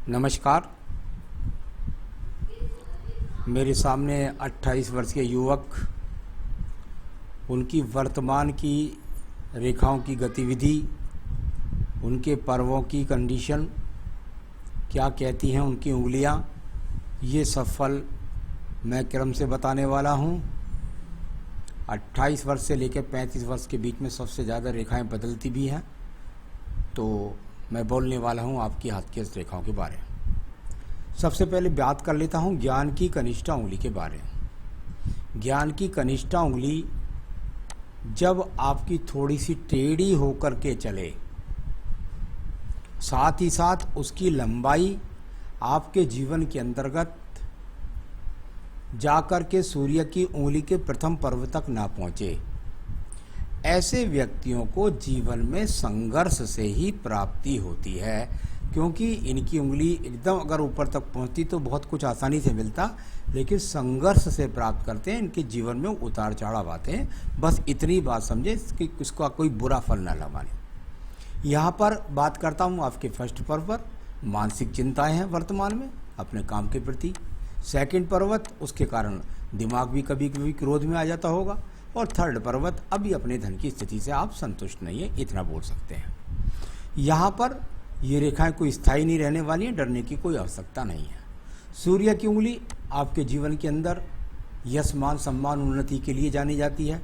नमस्कार। मेरे सामने 28 वर्ष के युवक, उनकी वर्तमान की रेखाओं की गतिविधि, उनके पर्वों की कंडीशन क्या कहती हैं, उनकी उंगलियां, ये सफल मैं क्रम से बताने वाला हूं। 28 वर्ष से लेकर 35 वर्ष के बीच में सबसे ज़्यादा रेखाएं बदलती भी हैं। तो मैं बोलने वाला हूं आपकी हाथ की रेखाओं के बारे में। सबसे पहले बात कर लेता हूं ज्ञान की कनिष्ठा उंगली के बारे में। ज्ञान की कनिष्ठा उंगली जब आपकी थोड़ी सी टेढ़ी होकर के चले, साथ ही साथ उसकी लंबाई आपके जीवन के अंतर्गत जाकर के सूर्य की उंगली के प्रथम पर्व तक ना पहुंचे, ऐसे व्यक्तियों को जीवन में संघर्ष से ही प्राप्ति होती है। क्योंकि इनकी उंगली एकदम अगर ऊपर तक पहुंचती तो बहुत कुछ आसानी से मिलता, लेकिन संघर्ष से प्राप्त करते हैं। इनके जीवन में उतार चढ़ाव आते हैं। बस इतनी बात समझे कि उसका कोई बुरा फल ना लगाने। यहाँ पर बात करता हूँ आपके फर्स्ट पर्व पर। मानसिक चिंताएं हैं वर्तमान में अपने काम के प्रति। सेकंड पर्वत, उसके कारण दिमाग भी कभी कभी क्रोध में आ जाता होगा। और थर्ड पर्वत, अभी अपने धन की स्थिति से आप संतुष्ट नहीं है, इतना बोल सकते हैं। यहाँ पर ये रेखाएं कोई स्थायी नहीं रहने वाली हैं, डरने की कोई आवश्यकता नहीं है। सूर्य की उंगली आपके जीवन के अंदर यश मान सम्मान उन्नति के लिए जानी जाती है।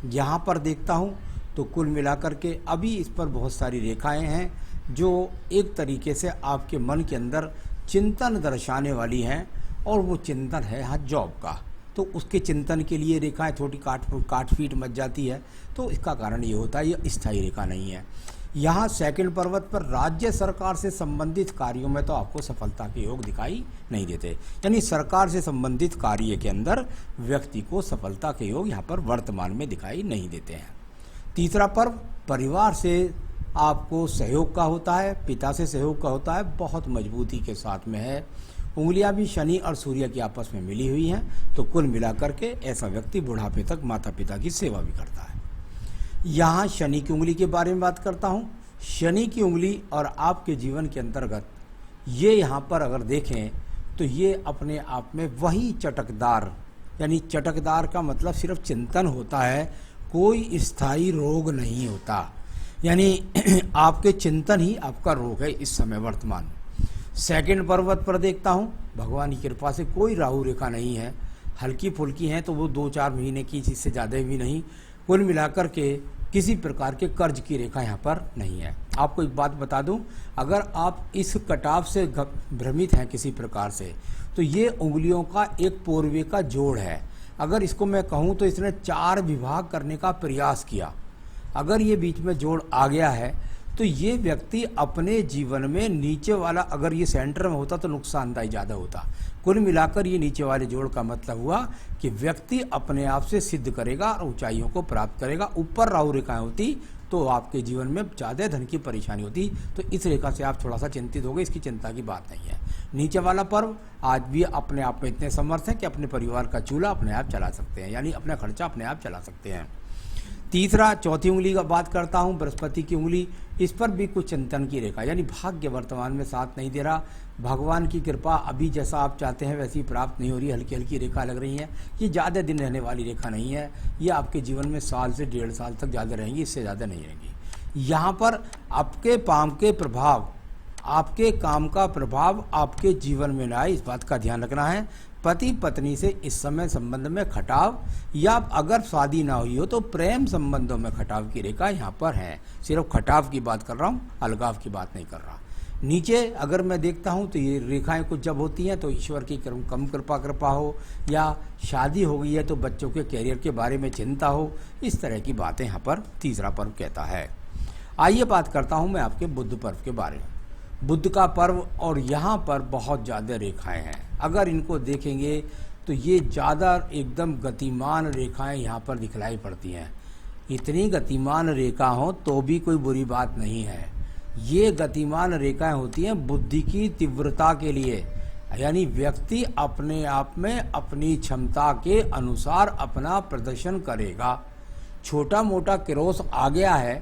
यहाँ पर देखता हूँ तो कुल मिलाकर के अभी इस पर बहुत सारी रेखाएं हैं जो एक तरीके से आपके मन के अंदर चिंतन दर्शाने वाली हैं। और वो चिंतन है हाँ जॉब का, तो उसके चिंतन के लिए रेखाएं थोड़ी काट फीट मच जाती है। तो इसका कारण ये होता है ये स्थायी रेखा नहीं है। यहाँ सेकंड पर्वत पर राज्य सरकार से संबंधित कार्यों में तो आपको सफलता के योग दिखाई नहीं देते, यानी सरकार से संबंधित कार्य के अंदर व्यक्ति को सफलता के योग यहाँ पर वर्तमान में दिखाई नहीं देते हैं। तीसरा पर्व परिवार से आपको सहयोग का होता है, पिता से सहयोग का होता है, बहुत मजबूती के साथ में है। उंगलियां भी शनि और सूर्य की आपस में मिली हुई हैं, तो कुल मिलाकर के ऐसा व्यक्ति बुढ़ापे तक माता पिता की सेवा भी करता है। यहाँ शनि की उंगली के बारे में बात करता हूँ। शनि की उंगली और आपके जीवन के अंतर्गत ये यहाँ पर अगर देखें तो ये अपने आप में वही चटकदार, यानी चटकदार का मतलब सिर्फ चिंतन होता है, कोई स्थायी रोग नहीं होता। यानी आपके चिंतन ही आपका रोग है इस समय वर्तमान में। सेकंड पर्वत पर देखता हूँ भगवान की कृपा से कोई राहु रेखा नहीं है, हल्की फुल्की हैं तो वो 2-4 महीने की, इससे ज़्यादा भी नहीं। कुल मिलाकर के किसी प्रकार के कर्ज की रेखा यहाँ पर नहीं है। आपको एक बात बता दूं, अगर आप इस कटाव से भ्रमित हैं किसी प्रकार से, तो ये उंगलियों का एक पोर्वे का जोड़ है। अगर इसको मैं कहूँ तो इसने 4 विभाग करने का प्रयास किया। अगर ये बीच में जोड़ आ गया है तो ये व्यक्ति अपने जीवन में नीचे वाला, अगर ये सेंटर में होता तो नुकसानदायी ज़्यादा होता। कुल मिलाकर ये नीचे वाले जोड़ का मतलब हुआ कि व्यक्ति अपने आप से सिद्ध करेगा और ऊंचाइयों को प्राप्त करेगा। ऊपर राहु रेखाएं होती तो आपके जीवन में ज़्यादा धन की परेशानी होती। तो इस रेखा से आप थोड़ा सा चिंतित हो गए, इसकी चिंता की बात नहीं है। नीचे वाला पर्व आज भी अपने आप में इतने समर्थ हैं कि अपने परिवार का चूल्हा अपने आप चला सकते हैं, यानी अपना खर्चा अपने आप चला सकते हैं। तीसरा, चौथी उंगली का बात करता हूँ, बृहस्पति की उंगली। इस पर भी कुछ चिंतन की रेखा, यानी भाग्य वर्तमान में साथ नहीं दे रहा। भगवान की कृपा अभी जैसा आप चाहते हैं वैसी प्राप्त नहीं हो रही, हल्की हल्की रेखा लग रही है। ये ज़्यादा दिन रहने वाली रेखा नहीं है, ये आपके जीवन में साल से 1.5 साल तक ज़्यादा रहेंगी, इससे ज़्यादा नहीं रहेंगी। यहाँ पर आपके काम के प्रभाव, आपके काम का प्रभाव आपके जीवन में ना आए, इस बात का ध्यान रखना है। पति पत्नी से इस समय संबंध में खटाव, या अगर शादी ना हुई हो तो प्रेम संबंधों में खटाव की रेखा यहाँ पर है। सिर्फ खटाव की बात कर रहा हूँ, अलगाव की बात नहीं कर रहा। नीचे अगर मैं देखता हूँ तो ये रेखाएं कुछ जब होती हैं तो ईश्वर की कम कृपा हो, या शादी हो गई है तो बच्चों के कैरियर के बारे में चिंता हो, इस तरह की बातें यहाँ पर तीसरा पर्व कहता है। आइए बात करता हूँ मैं आपके बुध पर्व के बारे में। बुध का पर्व, और यहाँ पर बहुत ज़्यादा रेखाएं हैं। अगर इनको देखेंगे तो ये ज़्यादा एकदम गतिमान रेखाएं यहाँ पर दिखलाई पड़ती हैं। इतनी गतिमान रेखा हो तो भी कोई बुरी बात नहीं है। ये गतिमान रेखाएं होती हैं बुद्धि की तीव्रता के लिए, यानी व्यक्ति अपने आप में अपनी क्षमता के अनुसार अपना प्रदर्शन करेगा। छोटा मोटा क्रॉस आ गया है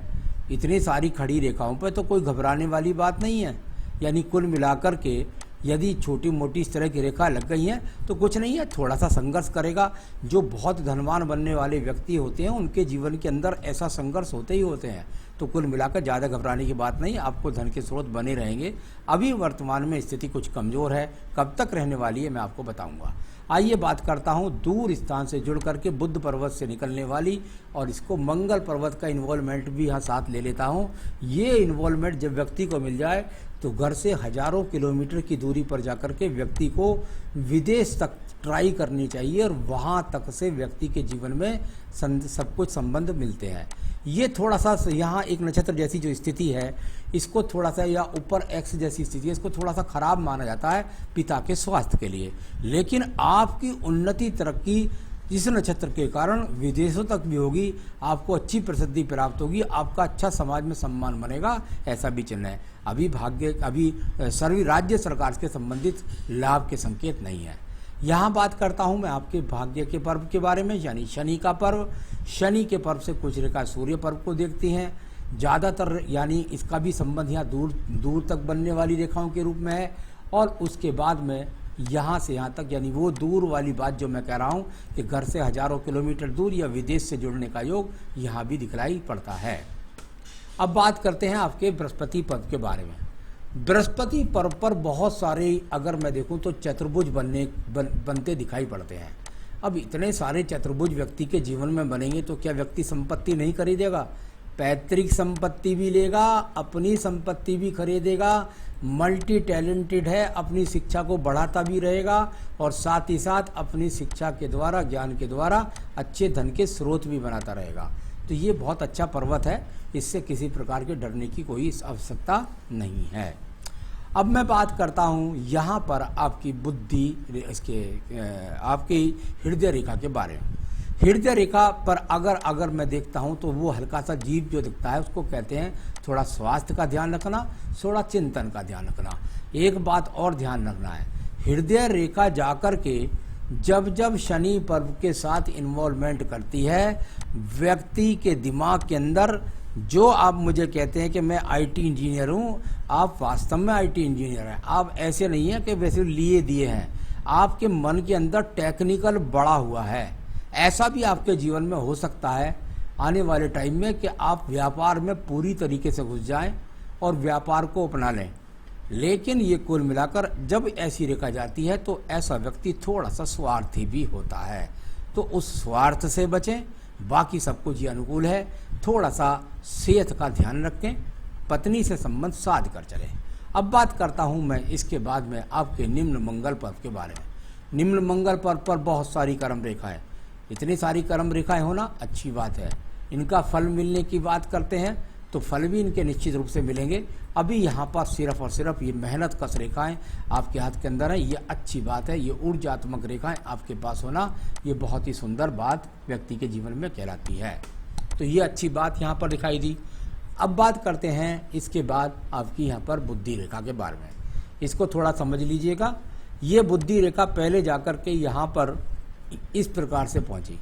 इतनी सारी खड़ी रेखाओं पर तो कोई घबराने वाली बात नहीं है। यानी कुल मिलाकर के यदि छोटी मोटी इस तरह की रेखा लग गई हैं तो कुछ नहीं है, थोड़ा सा संघर्ष करेगा। जो बहुत धनवान बनने वाले व्यक्ति होते हैं उनके जीवन के अंदर ऐसा संघर्ष होते ही होते हैं। तो कुल मिलाकर ज़्यादा घबराने की बात नहीं, आपको धन के स्रोत बने रहेंगे। अभी वर्तमान में स्थिति कुछ कमज़ोर है, कब तक रहने वाली है मैं आपको बताऊंगा। आइए बात करता हूं दूर स्थान से जुड़ करके बुद्ध पर्वत से निकलने वाली, और इसको मंगल पर्वत का इन्वॉल्वमेंट भी यहाँ साथ ले लेता हूं। ये इन्वॉल्वमेंट जब व्यक्ति को मिल जाए तो घर से हजारों किलोमीटर की दूरी पर जाकर के व्यक्ति को विदेश तक ट्राई करनी चाहिए, और वहाँ तक से व्यक्ति के जीवन में सब कुछ संबंध मिलते हैं। ये थोड़ा सा यहाँ एक नक्षत्र जैसी जो स्थिति है इसको थोड़ा सा, या ऊपर एक्स जैसी स्थिति है, इसको थोड़ा सा खराब माना जाता है पिता के स्वास्थ्य के लिए। लेकिन आपकी उन्नति तरक्की इस नक्षत्र के कारण विदेशों तक भी होगी, आपको अच्छी प्रसिद्धि प्राप्त होगी, आपका अच्छा समाज में सम्मान बनेगा, ऐसा भी चिन्ह है। अभी राज्य सरकार से संबंधित लाभ के संकेत नहीं है। यहाँ बात करता हूँ मैं आपके भाग्य के पर्व के बारे में, यानी शनि का पर्व। शनि के पर्व से कुछ रेखा सूर्य पर्व को देखती हैं ज़्यादातर, यानी इसका भी संबंध यहाँ दूर तक बनने वाली रेखाओं के रूप में है। और उसके बाद में यहाँ से यहाँ तक, यानी वो दूर वाली बात जो मैं कह रहा हूँ कि घर से हजारों किलोमीटर दूर या विदेश से जुड़ने का योग यहाँ भी दिखलाई पड़ता है। अब बात करते हैं आपके बृहस्पति पर्व के बारे में। बृहस्पति पर्व पर बहुत सारे, अगर मैं देखूं तो चतुर्भुज बनते दिखाई पड़ते हैं। अब इतने सारे चतुर्भुज व्यक्ति के जीवन में बनेंगे तो क्या व्यक्ति संपत्ति नहीं खरीदेगा? पैतृक संपत्ति भी लेगा, अपनी संपत्ति भी खरीदेगा, मल्टी टैलेंटेड है, अपनी शिक्षा को बढ़ाता भी रहेगा, और साथ ही साथ अपनी शिक्षा के द्वारा, ज्ञान के द्वारा अच्छे धन के स्रोत भी बनाता रहेगा। तो ये बहुत अच्छा पर्वत है, इससे किसी प्रकार के डरने की कोई आवश्यकता नहीं है। अब मैं बात करता हूँ यहाँ पर आपकी बुद्धि, आपकी हृदय रेखा के बारे में। हृदय रेखा पर अगर मैं देखता हूँ तो वो हल्का सा जीव जो दिखता है उसको कहते हैं थोड़ा स्वास्थ्य का ध्यान रखना, थोड़ा चिंतन का ध्यान रखना। एक बात और ध्यान रखना है, हृदय रेखा जाकर के जब शनि पर्व के साथ इन्वॉल्वमेंट करती है व्यक्ति के दिमाग के अंदर, जो आप मुझे कहते हैं कि मैं आईटी इंजीनियर हूँ, आप वास्तव में आईटी इंजीनियर हैं। आप ऐसे नहीं हैं कि वैसे लिए दिए हैं, आपके मन के अंदर टेक्निकल बढ़ा हुआ है। ऐसा भी आपके जीवन में हो सकता है आने वाले टाइम में कि आप व्यापार में पूरी तरीके से घुस जाएं और व्यापार को अपना लें। लेकिन ये कुल मिलाकर जब ऐसी रेखा जाती है तो ऐसा व्यक्ति थोड़ा सा स्वार्थी भी होता है, तो उस स्वार्थ से बचें। बाकी सब कुछ ये अनुकूल है। थोड़ा सा सेहत का ध्यान रखें, पत्नी से संबंध साध कर चलें। अब बात करता हूँ मैं इसके बाद में आपके निम्न मंगल पर्व के बारे में। निम्न मंगल पर्व पर बहुत सारी कर्म रेखाएं, इतनी सारी कर्म रेखाएं होना अच्छी बात है। इनका फल मिलने की बात करते हैं तो फल भी इनके निश्चित रूप से मिलेंगे। अभी यहाँ पर सिर्फ और सिर्फ ये मेहनत कश रेखाएं आपके हाथ के अंदर है, ये अच्छी बात है। ये ऊर्जात्मक रेखाएं आपके पास होना, ये बहुत ही सुंदर बात व्यक्ति के जीवन में कहलाती है। तो ये अच्छी बात यहाँ पर दिखाई दी। अब बात करते हैं इसके बाद आपकी यहाँ पर बुद्धि रेखा के बारे में। इसको थोड़ा समझ लीजिएगा। ये बुद्धि रेखा पहले जाकर के यहाँ पर इस प्रकार से पहुंची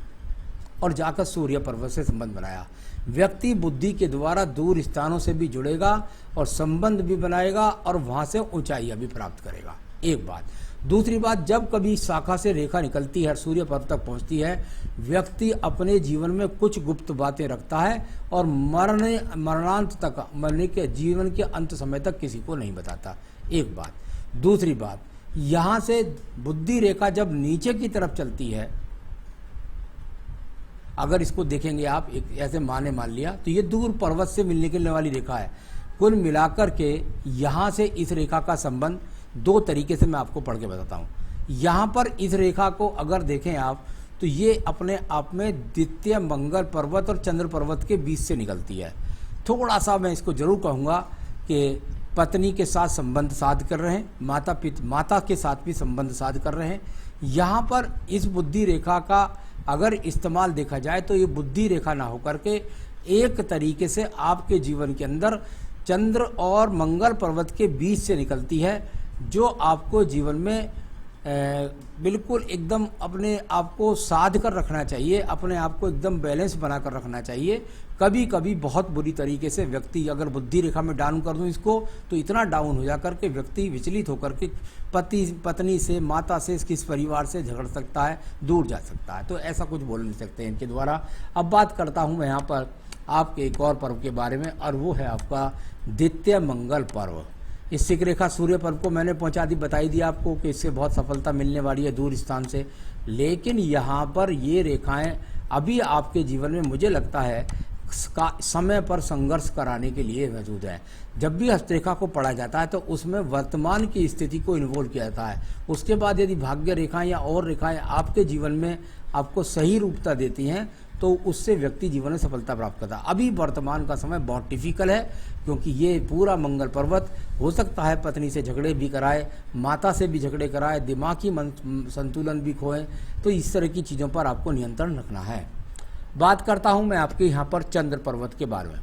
और जाकर सूर्य पर्वत से संबंध बनाया। व्यक्ति बुद्धि के द्वारा दूर स्थानों से भी जुड़ेगा और संबंध भी बनाएगा और वहां से ऊंचाइयां भी प्राप्त करेगा। एक बात। दूसरी बात, जब कभी शाखा से रेखा निकलती है, सूर्य पर्वत तक पहुंचती है, व्यक्ति अपने जीवन में कुछ गुप्त बातें रखता है और मरणांत तक, मरने के जीवन के अंत समय तक किसी को नहीं बताता। एक बात। दूसरी बात, यहाँ से बुद्धि रेखा जब नीचे की तरफ चलती है, अगर इसको देखेंगे आप एक ऐसे मान लिया तो ये दूर पर्वत से मिलने वाली रेखा है। कुल मिलाकर के यहाँ से इस रेखा का संबंध दो तरीके से मैं आपको पढ़ के बताता हूँ। यहाँ पर इस रेखा को अगर देखें आप तो ये अपने आप में द्वितीय मंगल पर्वत और चंद्र पर्वत के बीच से निकलती है। थोड़ा सा मैं इसको जरूर कहूँगा कि पत्नी के साथ संबंध साध कर रहे हैं, माता के साथ भी संबंध साध कर रहे हैं। यहाँ पर इस बुद्धि रेखा का अगर इस्तेमाल देखा जाए तो ये बुद्धि रेखा ना होकर के एक तरीके से आपके जीवन के अंदर चंद्र और मंगल पर्वत के बीच से निकलती है, जो आपको जीवन में बिल्कुल एकदम अपने आप को साध कर रखना चाहिए, अपने आप को एकदम बैलेंस बना कर रखना चाहिए। कभी कभी बहुत बुरी तरीके से व्यक्ति, अगर बुद्धि रेखा में डाउन कर दूं इसको, तो इतना डाउन हो जाकर के व्यक्ति विचलित होकर के पत्नी से, माता से, किस परिवार से झगड़ सकता है, दूर जा सकता है। तो ऐसा कुछ बोल नहीं सकते इनके द्वारा। अब बात करता हूँ मैं यहाँ पर आपके एक और पर्व के बारे में, और वो है आपका द्वितीय मंगल पर्व। इस सिक रेखा सूर्य पर्व को मैंने बताई दी आपको कि इससे बहुत सफलता मिलने वाली है दूर स्थान से। लेकिन यहाँ पर ये रेखाएं अभी आपके जीवन में मुझे लगता है का समय पर संघर्ष कराने के लिए मौजूद है। जब भी हस्तरेखा को पढ़ा जाता है तो उसमें वर्तमान की स्थिति को इन्वॉल्व किया जाता है। उसके बाद यदि भाग्य रेखाएं या और रेखाएं आपके जीवन में आपको सही रूपता देती हैं तो उससे व्यक्ति जीवन में सफलता प्राप्त करता है। अभी वर्तमान का समय बहुत डिफिकल्ट है, क्योंकि ये पूरा मंगल पर्वत हो सकता है पत्नी से झगड़े भी कराए, माता से भी झगड़े कराए, दिमागी संतुलन भी खोए। तो इस तरह की चीज़ों पर आपको नियंत्रण रखना है। बात करता हूँ मैं आपके यहाँ पर चंद्र पर्वत के बारे में।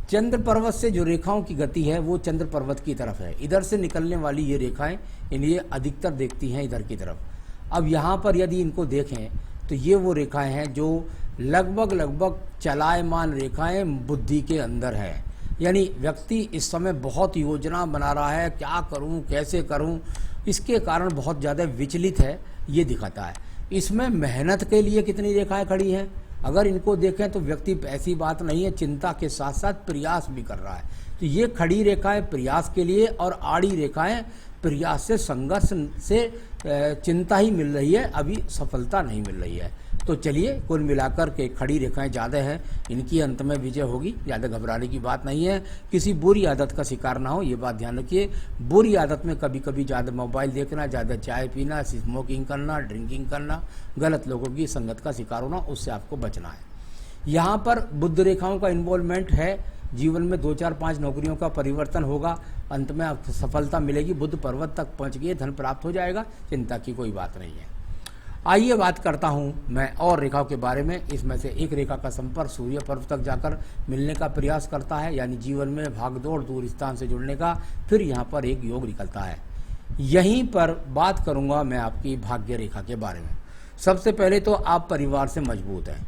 चंद्र पर्वत से जो रेखाओं की गति है वो चंद्र पर्वत की तरफ है। इधर से निकलने वाली ये रेखाएं इन्हें अधिकतर देखती हैं इधर की तरफ। अब यहाँ पर यदि इनको देखें तो ये वो रेखाएं हैं जो लगभग चलायमान रेखाएं बुद्धि के अंदर है। यानी व्यक्ति इस समय बहुत योजना बना रहा है, क्या करूं, कैसे करूं, इसके कारण बहुत ज़्यादा विचलित है, ये दिखाता है। इसमें मेहनत के लिए कितनी रेखाएं खड़ी हैं, अगर इनको देखें तो व्यक्ति, ऐसी बात नहीं है, चिंता के साथ साथ प्रयास भी कर रहा है। तो ये खड़ी रेखाएं प्रयास के लिए और आड़ी रेखाएं प्रयास से, संघर्ष से चिंता ही मिल रही है, अभी सफलता नहीं मिल रही है। तो चलिए कुल मिलाकर के खड़ी रेखाएं ज़्यादा हैं, इनकी अंत में विजय होगी, ज़्यादा घबराने की बात नहीं है। किसी बुरी आदत का शिकार ना हो, ये बात ध्यान रखिए। बुरी आदत में कभी कभी ज़्यादा मोबाइल देखना, ज़्यादा चाय पीना, स्मोकिंग करना, ड्रिंकिंग करना, गलत लोगों की संगत का शिकार होना, उससे आपको बचना है। यहाँ पर बुध रेखाओं का इन्वॉल्वमेंट है। जीवन में 2, 4, 5 नौकरियों का परिवर्तन होगा, अंत में आपको सफलता मिलेगी। बुध पर्वत तक पहुँच गए, धन प्राप्त हो जाएगा, चिंता की कोई बात नहीं है। आइए बात करता हूं मैं और रेखाओं के बारे में। इसमें से एक रेखा का संपर्क सूर्य पर्व तक जाकर मिलने का प्रयास करता है, यानी जीवन में भागदौड़, दूर स्थान से जुड़ने का। फिर यहाँ पर एक योग निकलता है। यहीं पर बात करूंगा मैं आपकी भाग्य रेखा के बारे में। सबसे पहले तो आप परिवार से मजबूत हैं,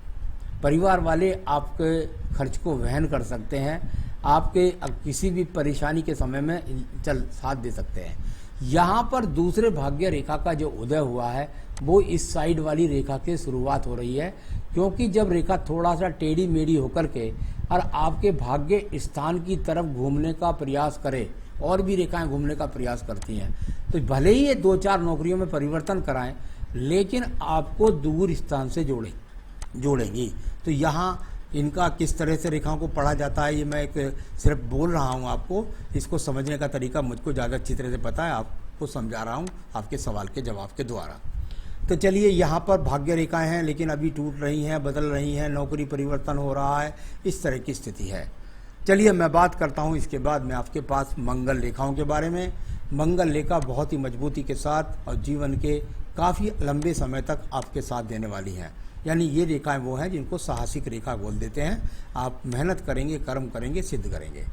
परिवार वाले आपके खर्च को वहन कर सकते हैं, आपके किसी भी परेशानी के समय में साथ दे सकते हैं। यहाँ पर दूसरे भाग्य रेखा का जो उदय हुआ है वो इस साइड वाली रेखा के शुरुआत हो रही है, क्योंकि जब रेखा थोड़ा सा टेढ़ी मेढ़ी होकर के और आपके भाग्य स्थान की तरफ घूमने का प्रयास करे, और भी रेखाएं घूमने का प्रयास करती हैं, तो भले ही ये 2, 4 नौकरियों में परिवर्तन कराएं, लेकिन आपको दूर स्थान से जोड़ेंगी। तो यहाँ इनका किस तरह से रेखाओं को पढ़ा जाता है, ये मैं एक सिर्फ बोल रहा हूँ आपको, इसको समझने का तरीका मुझको ज़्यादा अच्छी तरह से पता है, आपको समझा रहा हूँ आपके सवाल के जवाब के द्वारा। तो चलिए, यहाँ पर भाग्य रेखाएं हैं, लेकिन अभी टूट रही हैं, बदल रही हैं, नौकरी परिवर्तन हो रहा है, इस तरह की स्थिति है। चलिए मैं बात करता हूँ इसके बाद में आपके पास मंगल रेखाओं के बारे में। मंगल रेखा बहुत ही मजबूती के साथ और जीवन के काफ़ी लंबे समय तक आपके साथ देने वाली हैं। यानी ये रेखाएं वो हैं जिनको साहसिक रेखा बोल देते हैं। आप मेहनत करेंगे, कर्म करेंगे, सिद्ध करेंगे।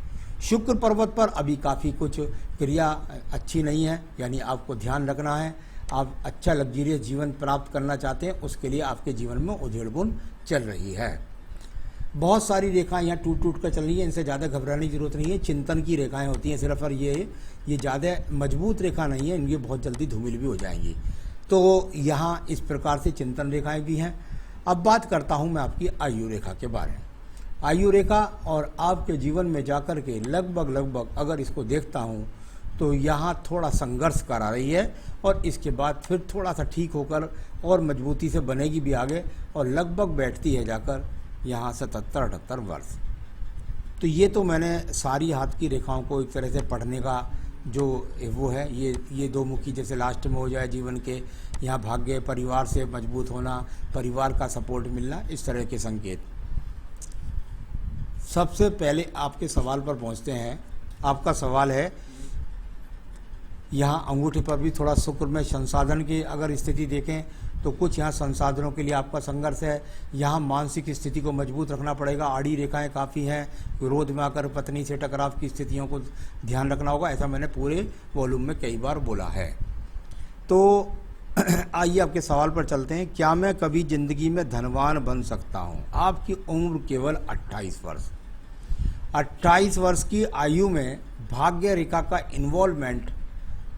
शुक्र पर्वत पर अभी काफ़ी कुछ क्रिया अच्छी नहीं है, यानी आपको ध्यान रखना है। आप अच्छा लग्जरियस जीवन प्राप्त करना चाहते हैं, उसके लिए आपके जीवन में उधेड़-बुन चल रही है। बहुत सारी रेखाएं यहाँ टूट कर चल रही हैं, इनसे ज़्यादा घबराने की जरूरत नहीं है। चिंतन की रेखाएं होती हैं सिर्फ, और ये ज़्यादा मजबूत रेखा नहीं है, इनकी बहुत जल्दी धूमिल भी हो जाएंगी। तो यहाँ इस प्रकार से चिंतन रेखाएं भी हैं। अब बात करता हूँ मैं आपकी आयु रेखा के बारे में। आयु रेखा और आपके जीवन में जाकर के लगभग अगर इसको देखता हूँ तो यहाँ थोड़ा संघर्ष करा रही है, और इसके बाद फिर थोड़ा सा ठीक होकर और मजबूती से बनेगी भी आगे, और लगभग बैठती है जाकर यहाँ 77-78 वर्ष। तो ये तो मैंने सारी हाथ की रेखाओं को एक तरह से पढ़ने का जो वो है, ये 2 मुखी जैसे लास्ट में हो जाए जीवन के, यहाँ भाग्य, परिवार से मजबूत होना, परिवार का सपोर्ट मिलना, इस तरह के संकेत। सबसे पहले आपके सवाल पर पहुँचते हैं। आपका सवाल है, यहाँ अंगूठे पर भी थोड़ा शुक्र में संसाधन की अगर स्थिति देखें तो कुछ यहाँ संसाधनों के लिए आपका संघर्ष है। यहाँ मानसिक स्थिति को मजबूत रखना पड़ेगा। आड़ी रेखाएं काफ़ी हैं, विरोध में आकर पत्नी से टकराव की स्थितियों को ध्यान रखना होगा, ऐसा मैंने पूरे वॉल्यूम में कई बार बोला है। तो आइए आपके सवाल पर चलते हैं। क्या मैं कभी जिंदगी में धनवान बन सकता हूं? आपकी उम्र केवल 28 वर्ष। 28 वर्ष की आयु में भाग्य रेखा का इन्वॉल्वमेंट,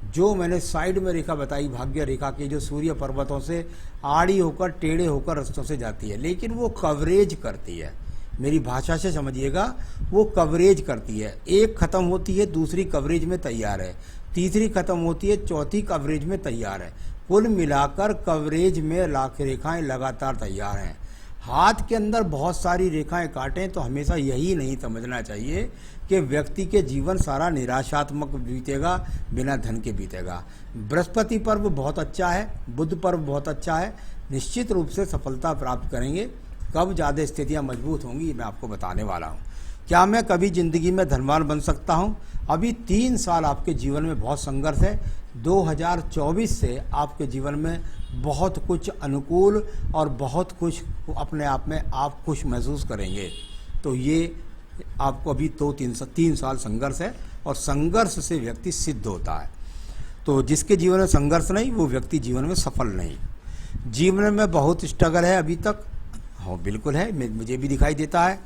जो मैंने साइड में रेखा बताई भाग्य रेखा की, जो सूर्य पर्वतों से आड़ी होकर टेढ़े होकर रास्तों से जाती है, लेकिन वो कवरेज करती है। मेरी भाषा से समझिएगा, वो कवरेज करती है। एक खत्म होती है, दूसरी कवरेज में तैयार है, तीसरी खत्म होती है, चौथी कवरेज में तैयार है। कुल मिलाकर कवरेज में लाख रेखाएं लगातार तैयार हैं। हाथ के अंदर बहुत सारी रेखाएं काटें तो हमेशा यही नहीं समझना चाहिए कि व्यक्ति के जीवन सारा निराशात्मक बीतेगा, बिना धन के बीतेगा। बृहस्पति पर्व बहुत अच्छा है, बुध पर्व बहुत अच्छा है, निश्चित रूप से सफलता प्राप्त करेंगे। कब ज़्यादा स्थितियां मजबूत होंगी मैं आपको बताने वाला हूं। क्या मैं कभी ज़िंदगी में धनवान बन सकता हूं? अभी 3 साल आपके जीवन में बहुत संघर्ष है। 2024 से आपके जीवन में बहुत कुछ अनुकूल और बहुत कुछ अपने आप में आप खुश महसूस करेंगे। तो ये आपको अभी 3 साल संघर्ष है, और संघर्ष से व्यक्ति सिद्ध होता है। तो जिसके जीवन में संघर्ष नहीं, वो व्यक्ति जीवन में सफल नहीं। जीवन में बहुत स्ट्रगल है अभी तक। हाँ बिल्कुल है, मुझे भी दिखाई देता है।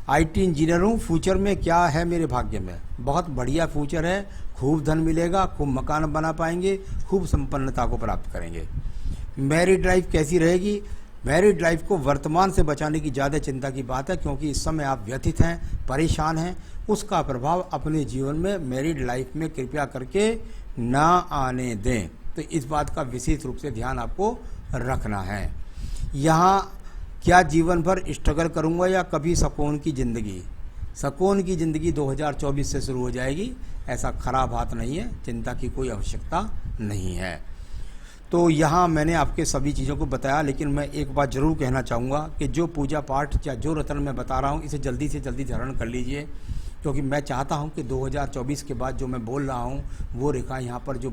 आईटी इंजीनियर हूँ। फ्यूचर में क्या है मेरे भाग्य में? बहुत बढ़िया फ्यूचर है। खूब धन मिलेगा, खूब मकान बना पाएंगे, खूब संपन्नता को प्राप्त करेंगे। मैरिड लाइफ कैसी रहेगी? मैरिड लाइफ को वर्तमान से बचाने की ज़्यादा चिंता की बात है, क्योंकि इस समय आप व्यथित हैं, परेशान हैं। उसका प्रभाव अपने जीवन में मैरिड लाइफ में कृपया करके ना आने दें। तो इस बात का विशेष रूप से ध्यान आपको रखना है। यहाँ क्या जीवन भर स्ट्रगल करूँगा या कभी सुकून की ज़िंदगी? सुकून की ज़िंदगी 2024 से शुरू हो जाएगी। ऐसा खराब हाथ नहीं है, चिंता की कोई आवश्यकता नहीं है। तो यहाँ मैंने आपके सभी चीज़ों को बताया, लेकिन मैं एक बात ज़रूर कहना चाहूँगा कि जो पूजा पाठ या जो रत्न मैं बता रहा हूँ, इसे जल्दी से जल्दी धारण कर लीजिए, क्योंकि मैं चाहता हूँ कि 2024 के बाद जो मैं बोल रहा हूँ वो रेखा यहाँ पर जो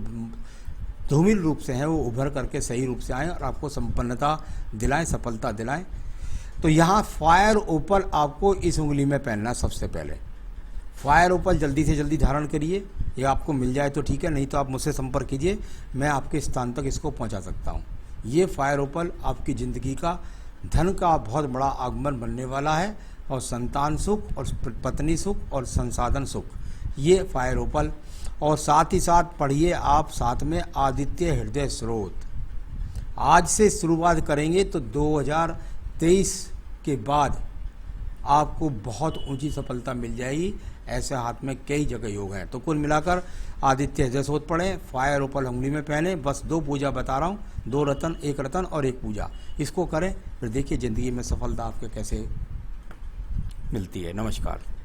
धूमिल रूप से हैं वो उभर करके सही रूप से आएँ और आपको संपन्नता दिलाएं, सफलता दिलाएं। तो यहाँ फायर ओपल आपको इस उंगली में पहनना। सबसे पहले फायर ओपल जल्दी से जल्दी धारण करिए। ये आपको मिल जाए तो ठीक है, नहीं तो आप मुझसे संपर्क कीजिए, मैं आपके स्थान तक इसको पहुंचा सकता हूं। ये फायर ओपल आपकी ज़िंदगी का धन का बहुत बड़ा आगमन बनने वाला है, और संतान सुख और पत्नी सुख और संसाधन सुख, ये फायर ओपल। और साथ ही साथ पढ़िए आप साथ में आदित्य हृदय स्रोत। आज से शुरुआत करेंगे तो 2023 के बाद आपको बहुत ऊंची सफलता मिल जाएगी। ऐसे हाथ में कई जगह योग हैं। तो कुल मिलाकर आदित्य हृदय स्रोत पढ़ें, फायर ओपल उंगली में पहने। बस 2 पूजा बता रहा हूँ, 2 रत्न, 1 रत्न और 1 पूजा, इसको करें। फिर देखिए ज़िंदगी में सफलता आपको कैसे मिलती है। नमस्कार।